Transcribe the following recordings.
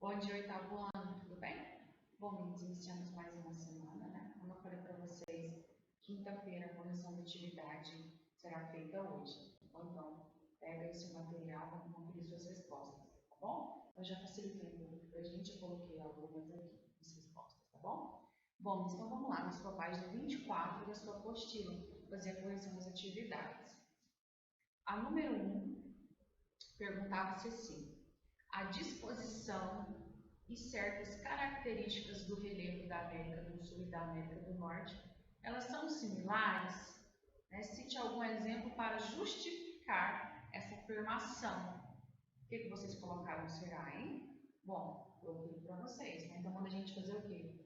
Bom dia, oitavo ano, tudo bem? Bom, meninos, iniciamos mais uma semana, né? Como eu falei para vocês, quinta-feira a correção de atividade será feita hoje. Então, pega esse material para conferir suas respostas, tá bom? Eu já facilitei um pouco para a gente, eu coloquei algumas aqui, as respostas, tá bom? Bom, então vamos lá, na sua página 24 da sua apostila, fazer a correção das atividades. A número 1 perguntava-se assim: a disposição e certas características do relevo da América do Sul e da América do Norte, elas são similares? Né? Cite algum exemplo para justificar essa afirmação. O que vocês colocaram será, hein? Bom, coloquei para vocês, né? Então, manda a gente fazer o quê?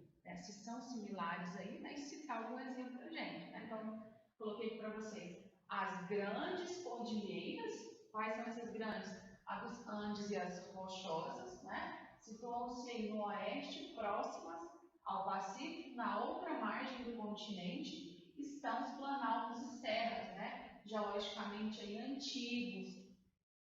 Se são similares aí, né? E citar algum exemplo para a gente, né? Então, coloquei para vocês as grandes cordilheiras. Quais são essas grandes? A dos Andes e as Rochosas, né? Situam-se aí no oeste, próximas ao Pacífico. Na outra margem do continente estão os planaltos e serras, né? Geologicamente aí antigos,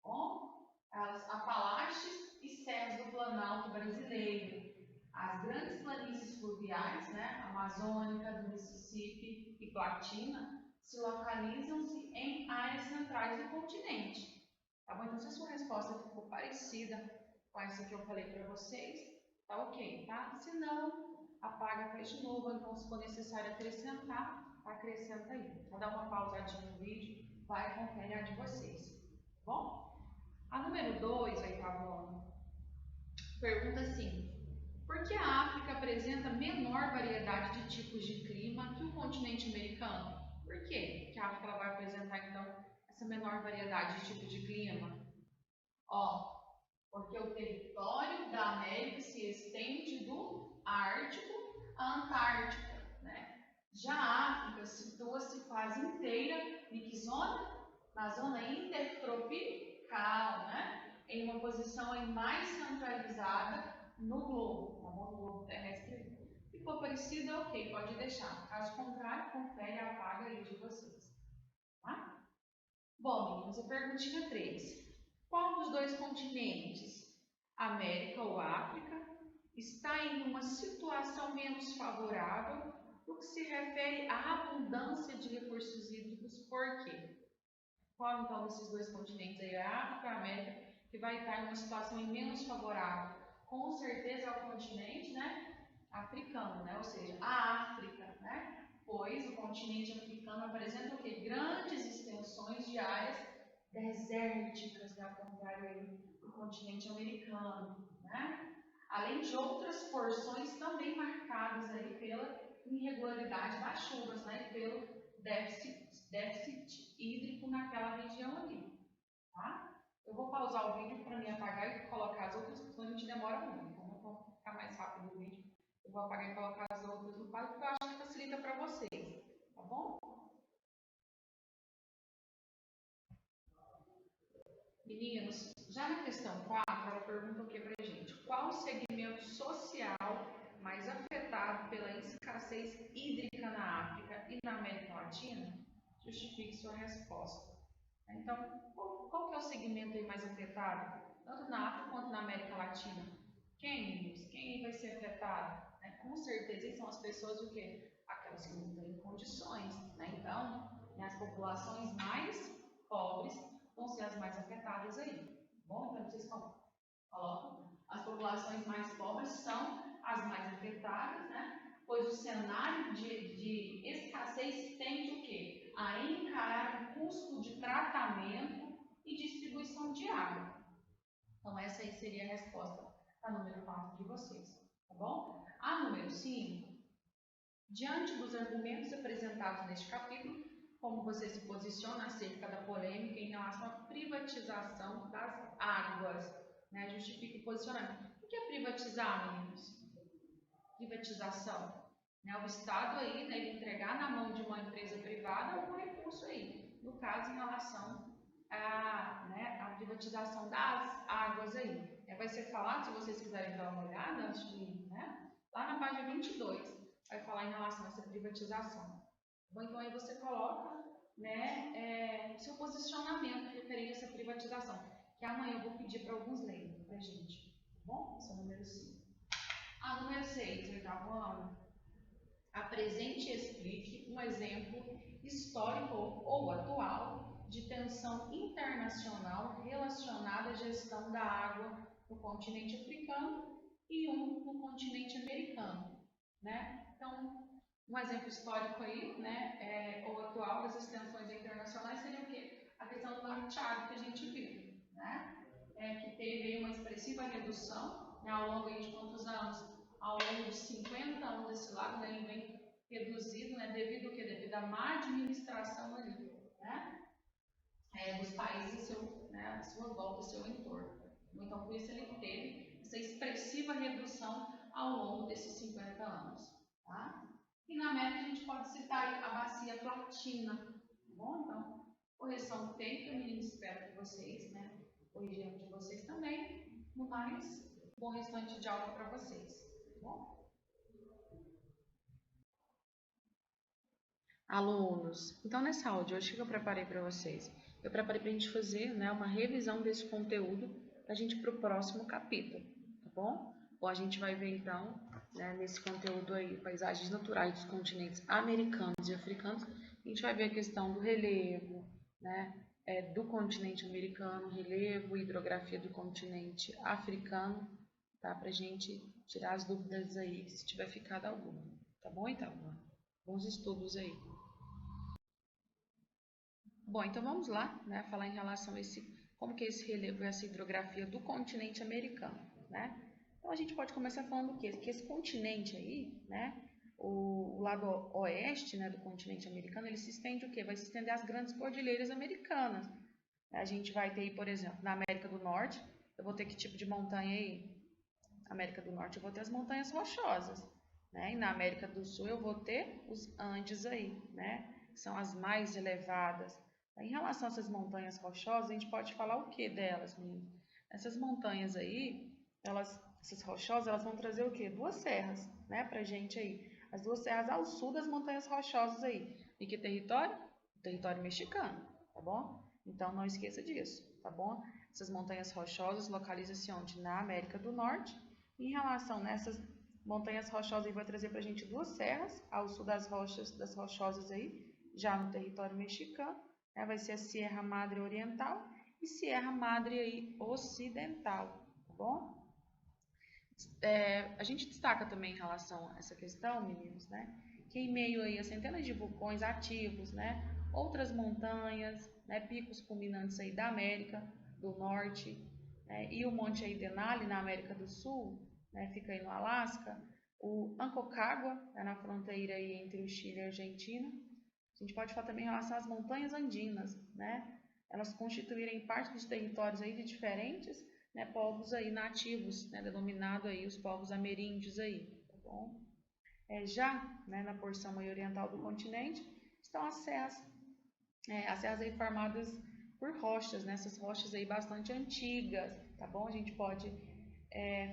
com as Apalaches e serras do Planalto brasileiro. As grandes planícies fluviais, né? Amazônica, do Mississippi e Platina, se localizam-se em áreas centrais do continente. Tá bom? Então, se a sua resposta ficou parecida com essa que eu falei para vocês, tá ok, tá? Se não, apaga, faz de novo. Então, se for necessário acrescentar, acrescenta aí. Vou dar uma pausadinha no vídeo, vai confere a de vocês, tá bom? A número 2, oitavo ano, pergunta assim: por que a África apresenta menor variedade de tipos de clima que o continente americano? Por quê que a África ela vai apresentar, então, essa menor variedade de tipos de clima? Ó, porque o território da América se estende do Ártico à Antártica, né? Já a África situa-se quase inteira em que zona? Na zona intertropical, né? Em uma posição aí mais centralizada no globo, tá bom? No globo terrestre. Ficou parecido? Ok, pode deixar. Caso contrário, confere e apaga aí de vocês. Tá? Bom, meninos, a perguntinha 3. Qual dos dois continentes, América ou África, está em uma situação menos favorável no que se refere à abundância de recursos hídricos? Por quê? Qual então desses dois continentes aí, a África e a América, que vai estar em uma situação menos favorável? Com certeza é o continente, né, africano, né? Ou seja, a África, né? Pois o continente africano apresenta o quê? Grandes extensões de áreas desérticas, né? Ao contrário do continente americano, né? Além de outras porções também marcadas aí pela irregularidade das chuvas, né? E pelo déficit hídrico naquela região ali, tá? Eu vou pausar o vídeo para me apagar e colocar as outras, porque a gente demora muito. Então, vou ficar mais rápido o vídeo. Eu vou apagar e colocar as outras no quadro, porque eu acho que facilita para vocês, tá bom? Meninos, já na questão 4, ela pergunta o que pra gente? Qual o segmento social mais afetado pela escassez hídrica na África e na América Latina? Justifique sua resposta. Então, qual que é o segmento aí mais afetado? Tanto na África quanto na América Latina. Quem, meninos? Quem vai ser afetado? Com certeza são as pessoas o quê? Aquelas que não têm condições. Né? Então, as populações mais pobres vão ser as mais afetadas aí. Bom, então vocês colocam. As populações mais pobres são as mais afetadas, né? Pois o cenário de escassez tende o quê? A encarar o custo de tratamento e distribuição de água. Então, essa aí seria a resposta para número 4 de vocês, tá bom? A número 5, diante dos argumentos apresentados neste capítulo, como você se posiciona acerca da polêmica em relação à privatização das águas, né? Justifique o posicionamento. O que é privatizar, meninos? Privatização. Né? O Estado aí, né, ele entregar na mão de uma empresa privada algum recurso aí. No caso, em relação à privatização das águas aí. Vai ser falado, se vocês quiserem dar uma olhada, antes de, né, lá na página 22, vai falar em relação a essa privatização. Bom, então aí você coloca, né, seu posicionamento referente a essa privatização, que amanhã eu vou pedir para alguns lerem para a gente. bom? Esse é o número 5. A número 6, oitavo ano. Apresente e explique um exemplo histórico ou atual de tensão internacional relacionada à gestão da água no continente africano e um no continente americano, né? Então, um exemplo histórico aí, né, ou atual dessas tensões internacionais seria o quê? A questão do Mar Chad que a gente viu, né? Que teve uma expressiva redução, né, ao longo de quantos anos? Ao longo de 50 anos desse lago, né, ele vem reduzido, né, devido ao quê? Devido à má administração ali, né, dos países à sua volta, ao seu entorno. Então, por isso ele teve essa expressiva redução ao longo desses 50 anos, tá? E na América a gente pode citar a bacia platina, tá bom? Então, correção feita, meninos, espero que vocês, né, corrigindo de vocês também. No mais, bom restante de aula para vocês, tá bom? Alunos, então nessa aula de hoje, o que eu preparei para vocês? Eu preparei para a gente fazer, né, uma revisão desse conteúdo para a gente para o próximo capítulo, tá bom? Ou a gente vai ver então, né, nesse conteúdo aí, paisagens naturais dos continentes americanos e africanos, a gente vai ver a questão do relevo, né, do continente americano, relevo e hidrografia do continente africano, tá? Para a gente tirar as dúvidas aí, se tiver ficado alguma, tá bom então? Bons estudos aí. Bom, então vamos lá, né, falar em relação a como que é esse relevo e essa hidrografia do continente americano, né? Então a gente pode começar falando o quê? Que esse continente aí, né, o lado oeste, né, do continente americano, ele se estende o quê? Vai se estender as grandes cordilheiras americanas. A gente vai ter aí, por exemplo, na América do Norte, eu vou ter que tipo de montanha aí? Na América do Norte eu vou ter as montanhas rochosas, né? E na América do Sul eu vou ter os Andes aí, né? Que são as mais elevadas. Em relação a essas montanhas rochosas, a gente pode falar o que delas, meninas? Essas montanhas aí, essas rochosas, elas vão trazer o quê? Duas serras, né, pra gente aí. As duas serras ao sul das montanhas rochosas aí. E que território? Território mexicano, tá bom? Então não esqueça disso, tá bom? Essas montanhas rochosas localizam-se onde? Na América do Norte. Em relação nessas montanhas rochosas, aí vai trazer pra gente duas serras ao sul das rochosas aí, já no território mexicano. Vai ser a Sierra Madre Oriental e Sierra Madre aí Ocidental, tá bom? A gente destaca também em relação a essa questão, meninos, né, que em meio aí a centenas de vulcões ativos, né, outras montanhas, né, picos culminantes aí da América do Norte, né, e o Monte aí Denali na América do Sul, né, fica aí no Alasca, o Aconcagua, né, na fronteira aí entre o Chile e a Argentina. A gente pode falar também em relação às montanhas andinas, né? Elas constituírem parte dos territórios aí de diferentes, né, povos aí nativos, né, denominado aí os povos ameríndios aí, tá bom? Já, né, na porção aí oriental do continente estão as serras aí formadas por rochas, né? Essas rochas aí bastante antigas, tá bom? A gente pode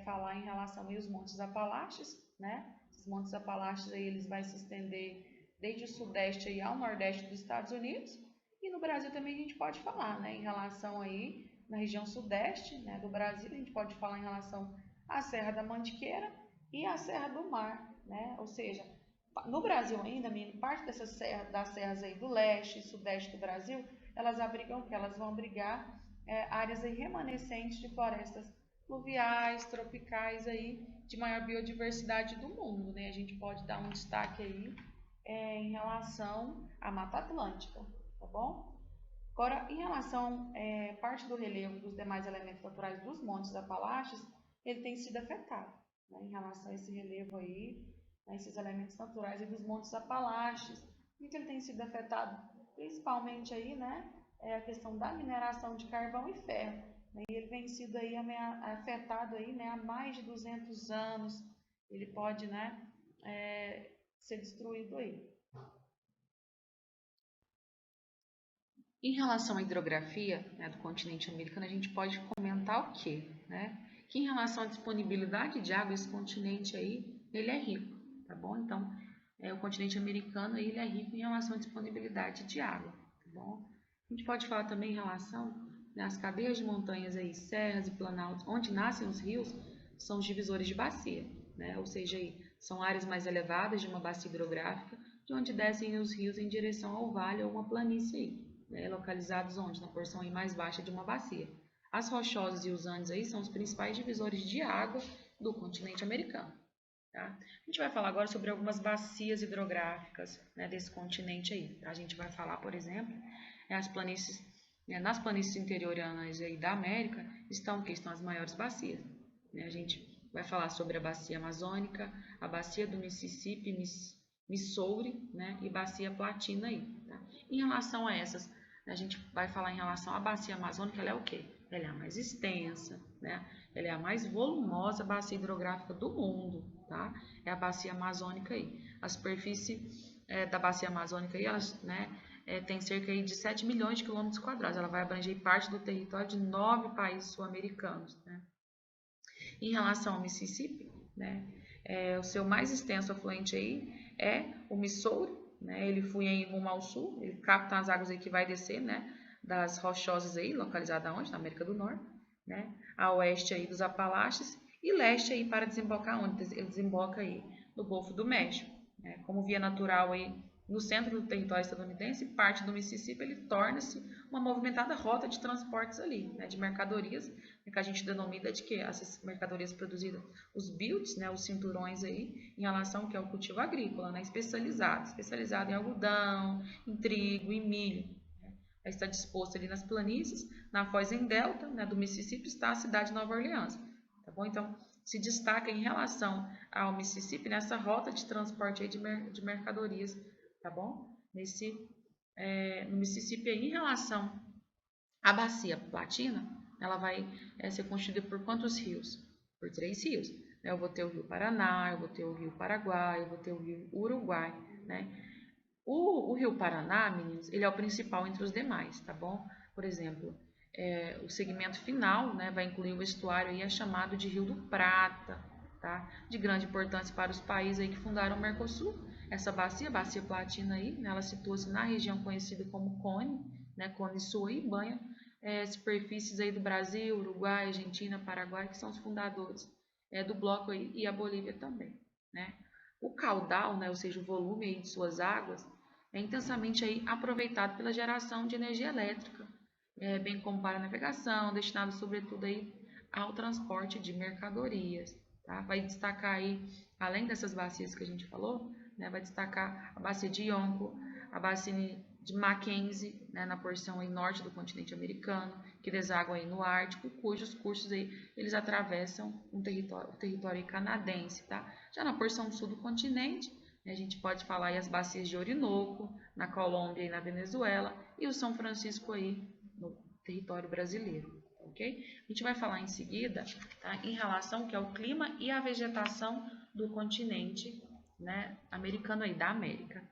falar em relação aí aos Montes Apalaches, né? Os Montes Apalaches aí eles vão se estender desde o sudeste aí ao nordeste dos Estados Unidos, e no Brasil também a gente pode falar, né, em relação aí na região sudeste, né, do Brasil, a gente pode falar em relação à Serra da Mantiqueira e à Serra do Mar, né? Ou seja, no Brasil ainda, parte das serras aí do leste e sudeste do Brasil, elas abrigam o que? Elas vão abrigar áreas aí remanescentes de florestas fluviais, tropicais aí, de maior biodiversidade do mundo, né? A gente pode dar um destaque aí em relação à Mata Atlântica, tá bom? Agora, em relação parte do relevo dos demais elementos naturais dos Montes Apalaches, ele tem sido afetado, né, em relação a esse relevo aí, né, esses elementos naturais aí dos Montes Apalaches, e que ele tem sido afetado principalmente aí, né, a questão da mineração de carvão e ferro, né, e ele vem sido aí afetado aí, né, há mais de 200 anos, ele pode, né, ser destruído aí. Em relação à hidrografia, né, do continente americano, a gente pode comentar o quê? Né? Que em relação à disponibilidade de água, esse continente aí, ele é rico, tá bom? Então, o continente americano aí, ele é rico em relação à disponibilidade de água, tá bom? A gente pode falar também em relação, né, às cadeias de montanhas aí, serras e planaltos, onde nascem os rios, são os divisores de bacia, né? Ou seja, aí, são áreas mais elevadas de uma bacia hidrográfica, de onde descem os rios em direção ao vale ou uma planície, aí, né? Localizados onde? Na porção aí mais baixa de uma bacia. As rochosas e os Andes aí são os principais divisores de água do continente americano. Tá? A gente vai falar agora sobre algumas bacias hidrográficas, né, desse continente aí. Tá? A gente vai falar, por exemplo, as planícies, né, nas planícies interiorâneas aí da América estão as maiores bacias. Né? A gente vai falar sobre a bacia amazônica, a bacia do Mississippi, Missouri, né, e bacia platina aí. Tá? Em relação a essas, a gente vai falar em relação à bacia amazônica, ela é o quê? Ela é a mais extensa, né? Ela é a mais volumosa bacia hidrográfica do mundo, tá? É a bacia amazônica aí. A superfície da bacia amazônica aí, elas, né, tem cerca aí de 7 milhões de quilômetros quadrados. Ela vai abranger parte do território de 9 países sul-americanos, né? Em relação ao Mississippi, né, o seu mais extenso afluente aí é o Missouri, né? Ele flui em rumo ao sul, ele capta as águas aí que vai descer, né, das rochosas aí, localizada onde? Na América do Norte, né? A oeste aí dos Apalaches e leste aí para desembocar onde? Ele desemboca aí no Golfo do México, né? Como via natural aí no centro do território estadunidense, parte do Mississippi, ele torna-se uma movimentada rota de transportes ali, né, de mercadorias, que a gente denomina de que essas mercadorias produzidas, os belts, né, os cinturões aí, em relação ao que é o cultivo agrícola, né, especializado em algodão, em trigo, em milho. Né, está disposto ali nas planícies, na foz em delta, né, do Mississippi está a cidade de Nova Orleans. Tá bom? Então, se destaca em relação ao Mississippi nessa rota de transporte aí de mercadorias, tá bom? No Mississippi, aí, em relação à bacia platina, ela vai ser constituída por quantos rios? Por 3 rios. Eu vou ter o Rio Paraná, eu vou ter o Rio Paraguai, eu vou ter o Rio Uruguai, né? O Rio Paraná, meninos, ele é o principal entre os demais, tá bom? Por exemplo, o segmento final, né, vai incluir o estuário aí, é chamado de Rio do Prata, tá? De grande importância para os países aí que fundaram o Mercosul. Essa bacia platina aí, né, ela situa-se na região conhecida como Cone, né, Cone Sul e banha superfícies aí do Brasil, Uruguai, Argentina, Paraguai, que são os fundadores do bloco aí, e a Bolívia também, né? O caudal, né, ou seja, o volume aí de suas águas, é intensamente aí aproveitado pela geração de energia elétrica, bem como para a navegação, destinado sobretudo aí ao transporte de mercadorias. Tá? Vai destacar aí, além dessas bacias que a gente falou, né, vai destacar a bacia de Yonko, a bacia de Mackenzie, né, na porção aí norte do continente americano, que desaguam aí no Ártico, cujos cursos aí, eles atravessam o território canadense. Tá? Já na porção sul do continente, a gente pode falar aí as bacias de Orinoco, na Colômbia e na Venezuela, e o São Francisco aí no território brasileiro, ok? A gente vai falar em seguida, tá, em relação que é o clima e a vegetação do continente, né, americano aí, da América.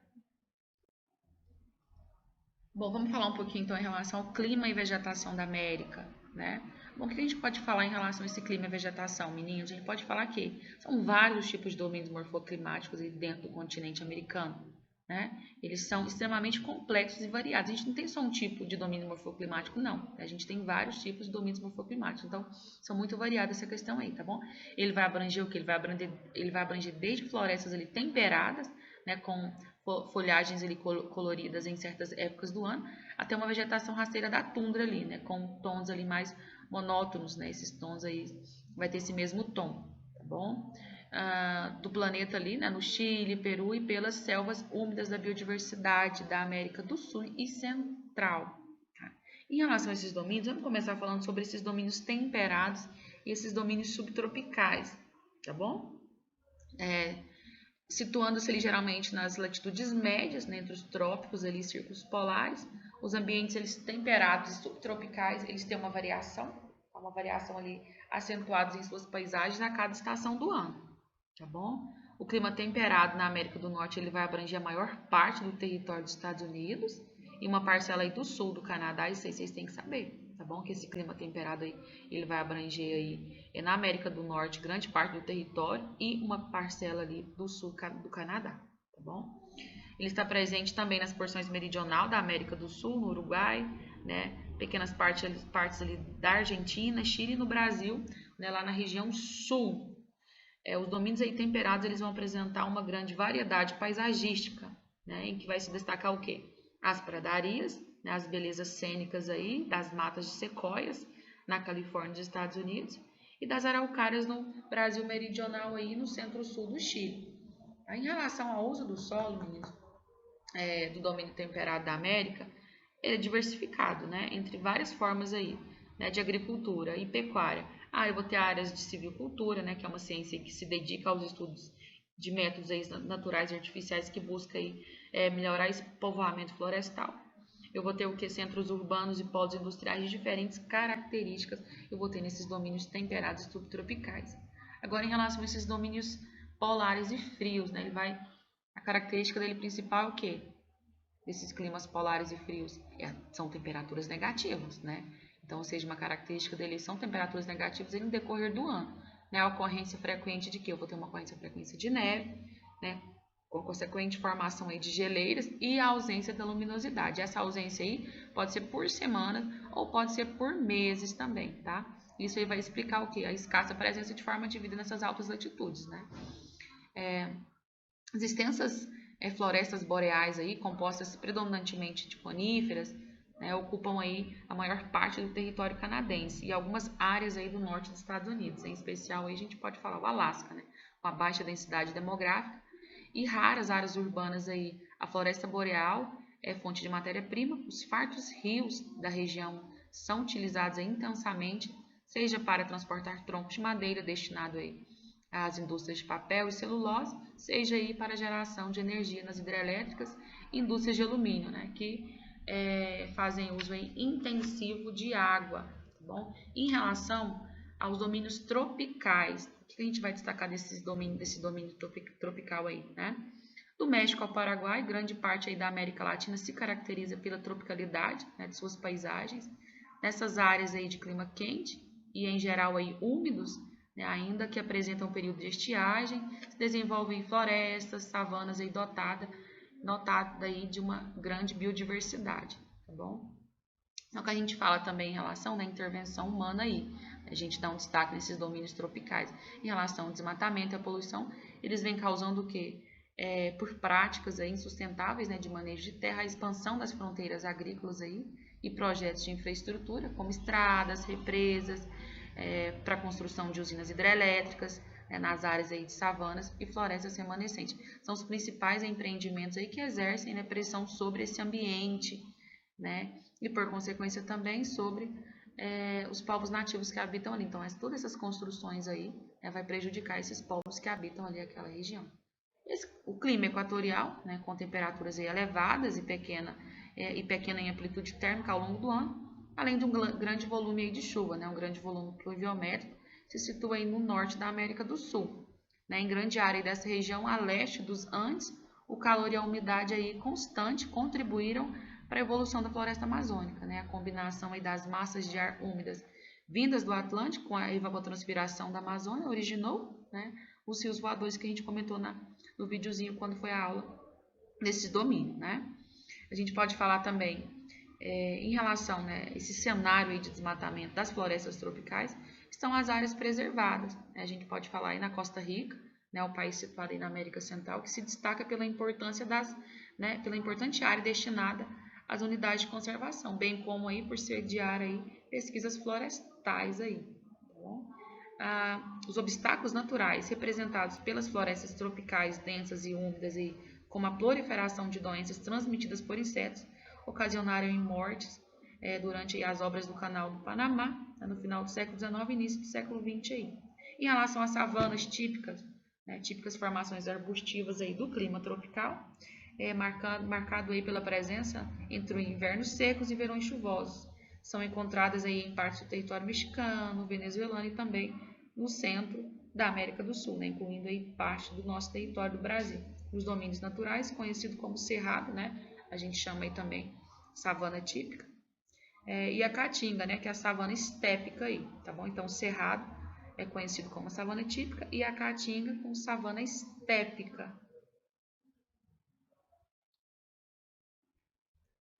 Bom, vamos falar um pouquinho então em relação ao clima e vegetação da América, né? Bom, o que a gente pode falar em relação a esse clima e vegetação, meninos? A gente pode falar que são vários tipos de domínios morfoclimáticos dentro do continente americano, né? Eles são extremamente complexos e variados. A gente não tem só um tipo de domínio morfoclimático, não. A gente tem vários tipos de domínios morfoclimáticos. Então, são muito variadas essa questão aí, tá bom? Ele vai abranger o que? Ele vai abranger desde florestas ali temperadas, né, com folhagens ali coloridas em certas épocas do ano, até uma vegetação rasteira da tundra ali, né, com tons ali mais monótonos, né? Esses tons aí vai ter esse mesmo tom, tá bom? Do planeta ali, né, no Chile, Peru e pelas selvas úmidas da biodiversidade da América do Sul e Central. Tá? Em relação a esses domínios, vamos começar falando sobre esses domínios temperados e esses domínios subtropicais, tá bom? Situando-se ali geralmente nas latitudes médias, né, entre os trópicos ali, círculos polares, os ambientes eles temperados e subtropicais, eles têm uma variação ali acentuada em suas paisagens a cada estação do ano. Tá bom? O clima temperado na América do Norte ele vai abranger a maior parte do território dos Estados Unidos e uma parcela aí do sul do Canadá, isso aí vocês têm que saber, tá bom? Que esse clima temperado aí, ele vai abranger aí na América do Norte grande parte do território e uma parcela ali do sul do Canadá, tá bom? Ele está presente também nas porções meridional da América do Sul, no Uruguai, né? pequenas partes ali da Argentina, Chile e no Brasil, né, lá na região sul. Os domínios aí temperados eles vão apresentar uma grande variedade paisagística, né, em que vai se destacar o quê? As pradarias, né, as belezas cênicas aí das matas de sequoias na Califórnia dos Estados Unidos e das araucárias no Brasil meridional aí no centro-sul do Chile. Em relação ao uso do solo, meninos, do domínio temperado da América, ele é diversificado, né, entre várias formas aí, né, de agricultura e pecuária. Eu vou ter áreas de silvicultura, né, que é uma ciência que se dedica aos estudos de métodos aí naturais e artificiais que busca aí, melhorar esse povoamento florestal. Eu vou ter o que? Centros urbanos e polos industriais de diferentes características. Eu vou ter nesses domínios temperados e subtropicais. Agora, em relação a esses domínios polares e frios, né, a característica dele principal é o quê? Desses climas polares e frios são temperaturas negativas, né? Então, ou seja, uma característica deles são temperaturas negativas no decorrer do ano, né? A ocorrência frequente de quê? Eu vou ter uma ocorrência frequência de neve, né? Com consequente formação aí de geleiras e a ausência da luminosidade. Essa ausência aí pode ser por semana ou pode ser por meses também, tá? Isso aí vai explicar o quê? A escassa presença de forma de vida nessas altas latitudes, né? As extensas florestas boreais aí, compostas predominantemente de coníferas, né, ocupam aí a maior parte do território canadense e algumas áreas aí do norte dos Estados Unidos. Em especial aí a gente pode falar o Alasca, né, com a baixa densidade demográfica e raras áreas urbanas aí. A floresta boreal é fonte de matéria-prima. Os fartos rios da região são utilizados aí intensamente, seja para transportar troncos de madeira destinado aí às indústrias de papel e celulose, seja aí para a geração de energia nas hidrelétricas e indústrias de alumínio, né, que fazem uso aí intensivo de água. Tá bom? Em relação aos domínios tropicais, o que a gente vai destacar desse domínio tropical aí, né? Do México ao Paraguai, grande parte aí da América Latina se caracteriza pela tropicalidade, né, de suas paisagens. Nessas áreas aí de clima quente e em geral aí úmidos, né, ainda que apresentam um período de estiagem, se desenvolvem florestas, savanas aí notada aí de uma grande biodiversidade, tá bom? Então, que a gente fala também em relação à intervenção humana aí, a gente dá um destaque nesses domínios tropicais. Em relação ao desmatamento e à poluição, eles vêm causando o quê? Por práticas aí insustentáveis, né, de manejo de terra, a expansão das fronteiras agrícolas aí, e projetos de infraestrutura, como estradas, represas, para a construção de usinas hidrelétricas, nas áreas aí de savanas e florestas remanescentes. São os principais empreendimentos aí que exercem, né, pressão sobre esse ambiente, né, e por consequência também sobre os povos nativos que habitam ali. Então, todas essas construções aí, né, vai prejudicar esses povos que habitam ali aquela região. O clima equatorial, né, com temperaturas aí elevadas e pequena em amplitude térmica ao longo do ano, além de um grande volume aí de chuva, né, um grande volume pluviométrico, se situa aí no norte da América do Sul. Né, em grande área dessa região, a leste dos Andes, o calor e a umidade aí constante contribuíram para a evolução da floresta amazônica. Né, a combinação aí das massas de ar úmidas vindas do Atlântico com a evapotranspiração da Amazônia originou, né, os rios voadores que a gente comentou no videozinho quando foi a aula desse domínio, né? A gente pode falar também em relação, né, esse cenário aí de desmatamento das florestas tropicais, estão as áreas preservadas. Né? A gente pode falar aí na Costa Rica, né, o país situado aí na América Central, que se destaca pela importância pela importante área destinada às unidades de conservação, bem como aí por sediar aí pesquisas florestais aí. Tá bom? Os obstáculos naturais representados pelas florestas tropicais densas e úmidas, aí, como a proliferação de doenças transmitidas por insetos, ocasionaram mortes durante as obras do Canal do Panamá, no final do século XIX e início do século XX. Aí. Em relação às savanas típicas, típicas formações arbustivas aí do clima tropical, marcado aí pela presença entre invernos secos e verões chuvosos. São encontradas aí em partes do território mexicano, venezuelano e também no centro da América do Sul, né, incluindo aí parte do nosso território do Brasil. Os domínios naturais, conhecido como cerrado, né, a gente chama aí também savana típica, e a caatinga, né, que é a savana estépica aí, tá bom? Então, o cerrado é conhecido como savana típica e a caatinga como savana estépica.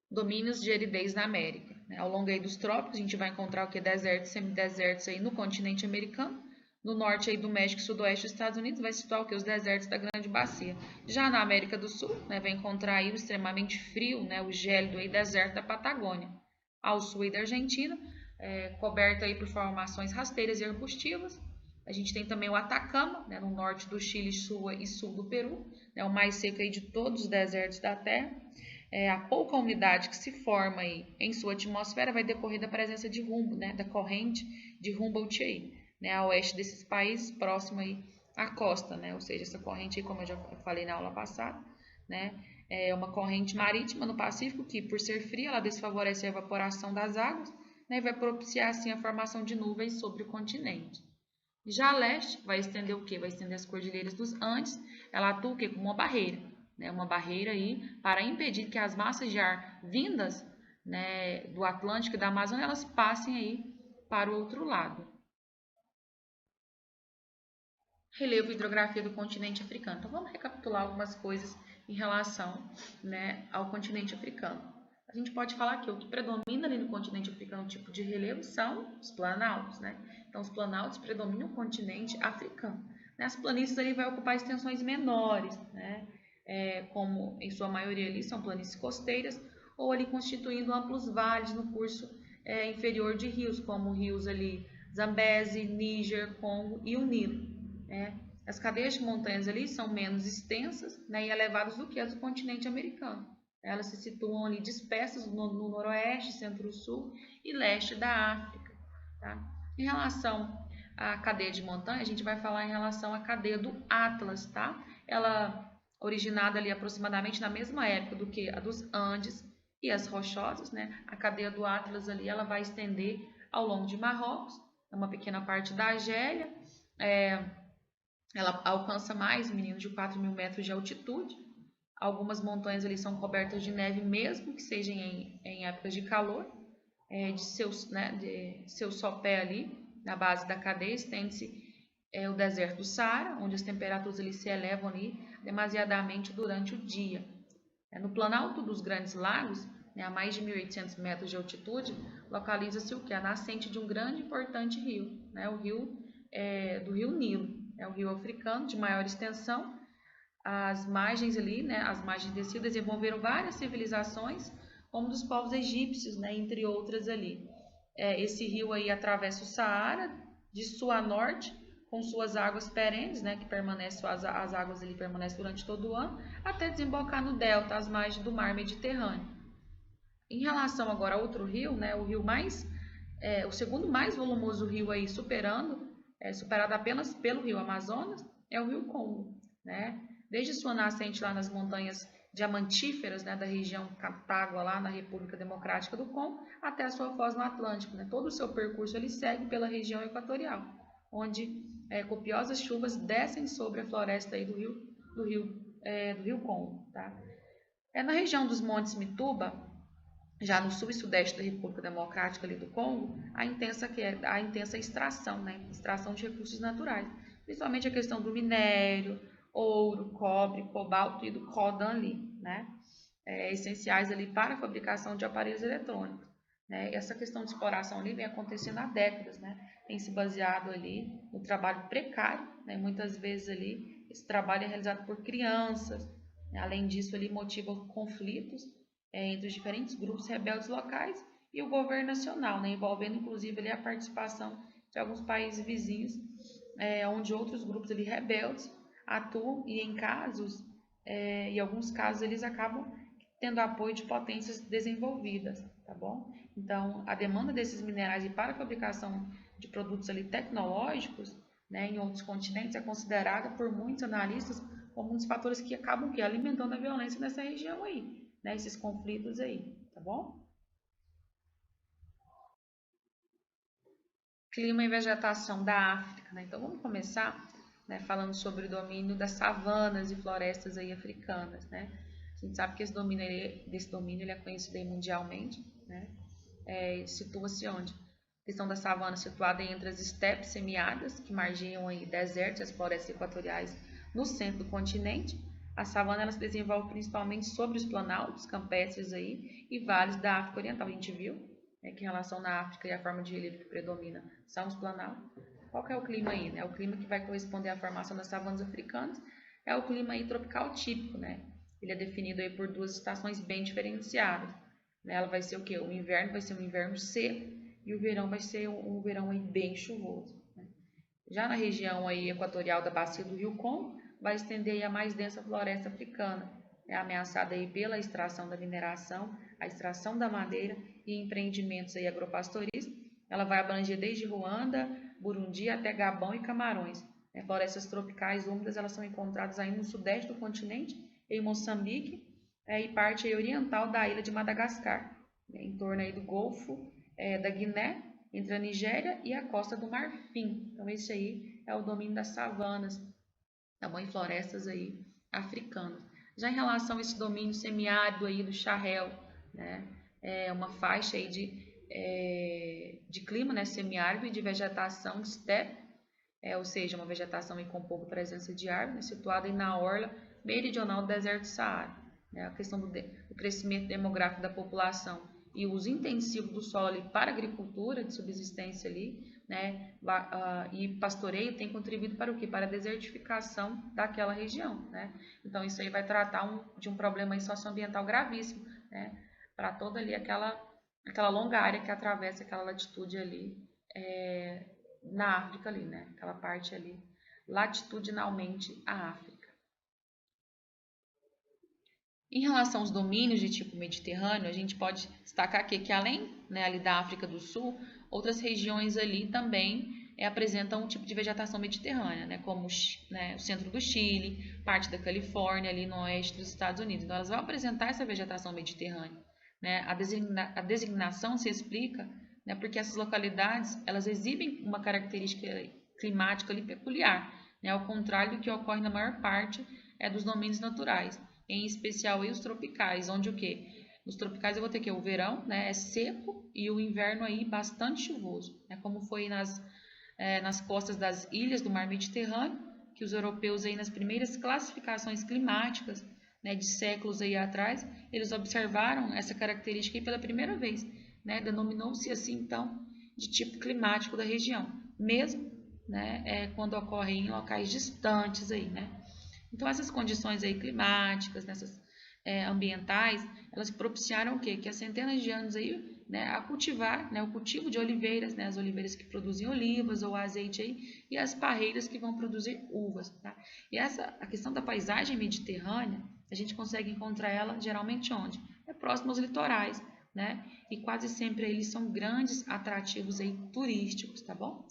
Domínios de aridez na América. né? Ao longo aí dos trópicos, a gente vai encontrar o que? Desertos, semidesertos aí no continente americano. No norte aí do México e sudoeste dos Estados Unidos, vai situar o que? Os desertos da Grande Bacia. Já na América do Sul, né, vai encontrar aí o extremamente frio, né, o gélido aí deserto da Patagônia. Ao sul aí da Argentina, coberto aí por formações rasteiras e arbustivas. A gente tem também o Atacama, né, no norte do Chile e sul do Peru, né, o mais seco aí de todos os desertos da Terra. A pouca umidade que se forma aí em sua atmosfera vai decorrer da presença de né, da corrente de Humboldt aí, né, a oeste desses países, próximo aí à costa, né, ou seja, essa corrente aí, como eu já falei na aula passada, né, é uma corrente marítima no Pacífico que, por ser fria, ela desfavorece a evaporação das águas, né, e vai propiciar assim a formação de nuvens sobre o continente. Já a leste vai estender o quê? Vai estender as cordilheiras dos Andes, ela atua o quê? Como uma barreira, né, uma barreira aí para impedir que as massas de ar vindas, né, do Atlântico e da Amazônia, elas passem aí para o outro lado. Relevo e hidrografia do continente africano. Então, vamos recapitular algumas coisas em relação, né, ao continente africano. A gente pode falar que o que predomina ali no continente africano, o tipo de relevo, são os planaltos, né? Então, os planaltos predominam o continente africano. As planícies ali vai ocupar extensões menores, né? Como em sua maioria ali são planícies costeiras, ou ali constituindo amplos vales no curso inferior de rios, como rios ali Zambeze, Níger, Congo e o Nilo. As cadeias de montanhas ali são menos extensas, né, e elevadas do que as do continente americano. Elas se situam ali dispersas no noroeste, centro-sul e leste da África. Tá? Em relação à cadeia de montanha, a gente vai falar em relação à cadeia do Atlas. Tá? Ela originada ali aproximadamente na mesma época do que a dos Andes e as Rochosas. Né? A cadeia do Atlas ali, ela vai estender ao longo de Marrocos, uma pequena parte da Argélia, ela alcança mais, meninos, de 4.000 metros de altitude. Algumas montanhas ali são cobertas de neve, mesmo que sejam em épocas de calor. De seu sopé ali, na base da cadeia, estende-se o deserto do Saara, onde as temperaturas ali se elevam ali demasiadamente durante o dia. No planalto dos Grandes Lagos, a mais de 1.800 metros de altitude, localiza-se o que? A nascente de um grande e importante rio, o rio do Rio Nilo. É o rio africano de maior extensão. As margens ali, as margens desse rio desenvolveram várias civilizações, como dos povos egípcios, entre outras ali. Esse rio aí atravessa o Saara de sul a norte, com suas águas perenes, que permanecem, as águas ali permanecem durante todo o ano, até desembocar no delta, às margens do mar Mediterrâneo. Em relação agora a outro rio, o rio o segundo mais volumoso rio aí, superado apenas pelo rio Amazonas, é o rio Congo, Desde sua nascente lá nas montanhas diamantíferas, da região Catagua, lá na República Democrática do Congo, até a sua foz no Atlântico. Todo o seu percurso ele segue pela região equatorial, onde copiosas chuvas descem sobre a floresta aí do rio Congo. Tá? Na região dos Montes Mituba, já no sul e sudeste da República Democrática ali do Congo, a intensa extração, extração de recursos naturais, principalmente a questão do minério, ouro, cobre, cobalto e do coltan ali, essenciais ali para a fabricação de aparelhos eletrônicos. Essa questão de exploração ali vem acontecendo há décadas, tem se baseado ali no trabalho precário, muitas vezes ali esse trabalho é realizado por crianças, além disso ali motiva conflitos entre os diferentes grupos rebeldes locais e o governo nacional, envolvendo inclusive ali a participação de alguns países vizinhos, onde outros grupos ali rebeldes atuam e em alguns casos eles acabam tendo apoio de potências desenvolvidas, tá bom? Então, a demanda desses minerais e para a fabricação de produtos ali tecnológicos, em outros continentes é considerada por muitos analistas como um dos fatores que acabam alimentando a violência nessa região aí, esses conflitos aí, tá bom? Clima e vegetação da África, Então, vamos começar falando sobre o domínio das savanas e florestas aí africanas, A gente sabe que esse domínio ele é conhecido aí mundialmente, situa-se onde? A questão da savana situada entre as estepes semiáridas, que margeiam aí desertos e as florestas equatoriais no centro do continente. A savana ela se desenvolve principalmente sobre os planaltos campestres aí e vales da África Oriental. A gente viu né, que em relação na África e a forma de relevo que predomina são os planaltos. Qual que é o clima aí? Né? O clima que vai corresponder à formação das savanas africanas é o clima aí tropical típico, né? Ele é definido aí por duas estações bem diferenciadas. Né? Ela vai ser o quê? O inverno vai ser um inverno seco e o verão vai ser um verão aí bem chuvoso. Né? Já na região aí equatorial da bacia do Rio Congo, vai estender aí a mais densa floresta africana, é ameaçada aí pela extração da mineração, a extração da madeira e empreendimentos aí agropastoris. Ela vai abranger desde Ruanda, Burundi até Gabão e Camarões. Florestas tropicais úmidas elas são encontradas aí no sudeste do continente, em Moçambique e parte aí oriental da ilha de Madagascar, em torno aí do Golfo da Guiné, entre a Nigéria e a costa do Marfim. Então esse aí é o domínio das savanas, tá bom? Em florestas aí africanas. Já em relação a esse domínio semiárido aí do Sahel, né? É uma faixa aí de clima, né, semiárido e de vegetação de steppe, ou seja, uma vegetação com pouca presença de árvores, situada aí na orla meridional do deserto do Saara. Né? A questão do crescimento demográfico da população e o uso intensivo do solo ali para agricultura de subsistência ali, né, e pastoreio tem contribuído para o quê? Para a desertificação daquela região, né? Então isso aí vai tratar de um problema aí socioambiental gravíssimo, né, para toda ali aquela longa área que atravessa aquela latitude ali na África ali, né? Aquela parte ali latitudinalmente a África. Em relação aos domínios de tipo mediterrâneo, a gente pode destacar aqui que além, né, ali da África do Sul, outras regiões ali também apresentam um tipo de vegetação mediterrânea, né, como né, o centro do Chile, parte da Califórnia, ali no oeste dos Estados Unidos. Então, elas vão apresentar essa vegetação mediterrânea. Né? A designação se explica, né, porque essas localidades elas exibem uma característica climática ali peculiar, né, ao contrário do que ocorre na maior parte dos domínios naturais. Em especial aí os tropicais, onde o quê? Nos tropicais eu vou ter que o verão, né, é seco e o inverno aí bastante chuvoso, né, como foi nas costas das ilhas do mar Mediterrâneo, que os europeus aí nas primeiras classificações climáticas, né, de séculos aí atrás, eles observaram essa característica aí pela primeira vez, né, denominou-se assim então de tipo climático da região, mesmo, né, quando ocorre em locais distantes aí, né. Então, essas condições aí climáticas, ambientais, elas propiciaram o quê? Que há centenas de anos aí, né, a cultivar, né, o cultivo de oliveiras, né, as oliveiras que produzem olivas ou azeite aí, e as parreiras que vão produzir uvas, tá? E a questão da paisagem mediterrânea, a gente consegue encontrar ela geralmente onde? Próximo aos litorais, né? E quase sempre eles são grandes atrativos aí turísticos, tá bom?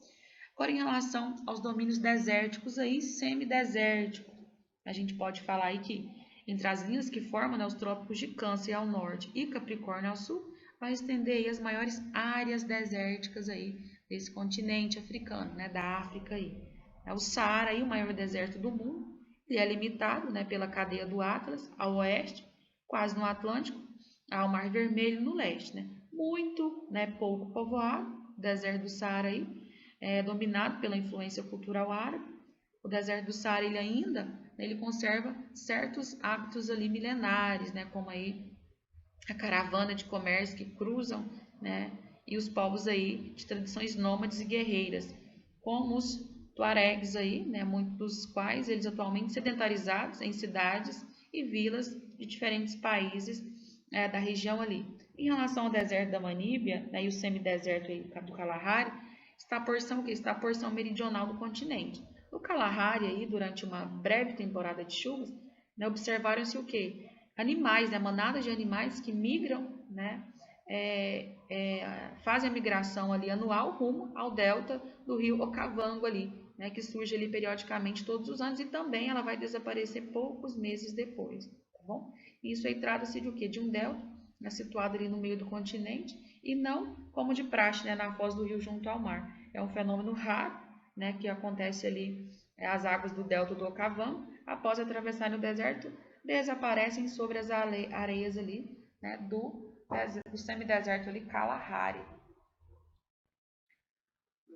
Agora, em relação aos domínios desérticos aí, semidesérticos, a gente pode falar aí que entre as linhas que formam, né, os trópicos de Câncer ao norte e Capricórnio ao sul, vai estender aí as maiores áreas desérticas aí desse continente africano, né, da África aí. O Saara, aí, o maior deserto do mundo, ele é limitado, né, pela cadeia do Atlas ao oeste, quase no Atlântico, ao Mar Vermelho no leste, né. Muito, né, pouco povoado, o deserto do Saara aí, é dominado pela influência cultural árabe. O deserto do Saara ele conserva certos hábitos ali milenares, né, como aí a caravana de comércio que cruzam, né, e os povos aí de tradições nômades e guerreiras, como os tuaregs aí, né, muitos dos quais eles atualmente sedentarizados em cidades e vilas de diferentes países da região ali. Em relação ao deserto da Namíbia, né, e o semideserto aí do Kalahari, está a porção meridional do continente. No Kalahari, aí, durante uma breve temporada de chuvas, né, observaram-se o quê? Animais, né, manadas de animais que migram, né, fazem a migração ali anual rumo ao delta do rio Okavango ali, né, que surge ali periodicamente todos os anos e também ela vai desaparecer poucos meses depois, tá bom? Isso aí trata-se de o quê? De um delta, né, situado ali no meio do continente e não como de praxe, né, na foz do rio junto ao mar. É um fenômeno raro, né, que acontece ali, as águas do delta do Okavango, após atravessarem o deserto, desaparecem sobre as areias ali, né, do semideserto ali, Kalahari.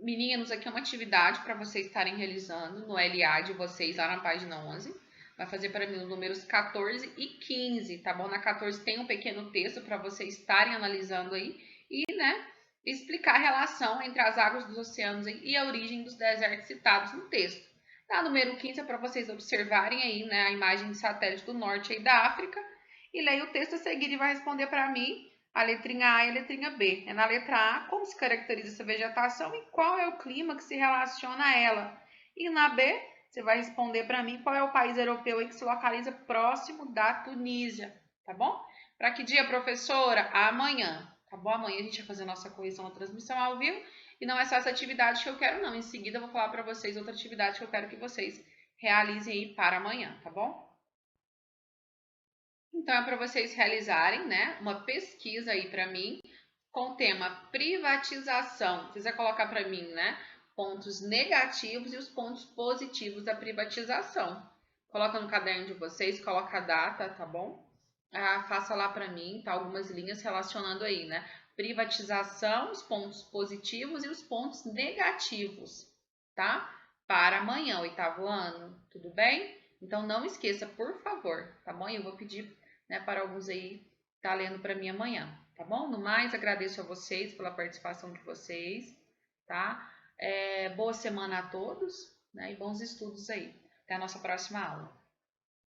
Meninos, aqui é uma atividade para vocês estarem realizando no LA de vocês lá na página 11. Vai fazer para mim os números 14 e 15, tá bom? Na 14 tem um pequeno texto para vocês estarem analisando aí. e, né, explicar a relação entre as águas dos oceanos e a origem dos desertos citados no texto. Na número 15 é para vocês observarem aí, né, a imagem de satélite do norte aí da África e leia o texto a seguir e vai responder para mim a letrinha A e a letrinha B. É na letra A, como se caracteriza essa vegetação e qual é o clima que se relaciona a ela. E na B, você vai responder para mim qual é o país europeu aí que se localiza próximo da Tunísia, tá bom? Para que dia, professora? Amanhã, tá bom? Amanhã a gente vai fazer a nossa correção na transmissão ao vivo. E não é só essa atividade que eu quero, não. Em seguida eu vou falar para vocês outra atividade que eu quero que vocês realizem aí para amanhã, tá bom? Então é para vocês realizarem, né, uma pesquisa aí para mim com o tema privatização. Precisa colocar para mim, né, pontos negativos e os pontos positivos da privatização. Coloca no caderno de vocês, coloca a data, tá bom? Faça lá para mim, tá? Algumas linhas relacionando aí, né? Privatização, os pontos positivos e os pontos negativos, tá? Para amanhã, 8º ano, tudo bem? Então não esqueça, por favor, tá bom? Eu vou pedir, né, para alguns aí tá lendo para mim amanhã, tá bom? No mais, agradeço a vocês pela participação de vocês, tá? Boa semana a todos, né? E bons estudos aí. Até a nossa próxima aula.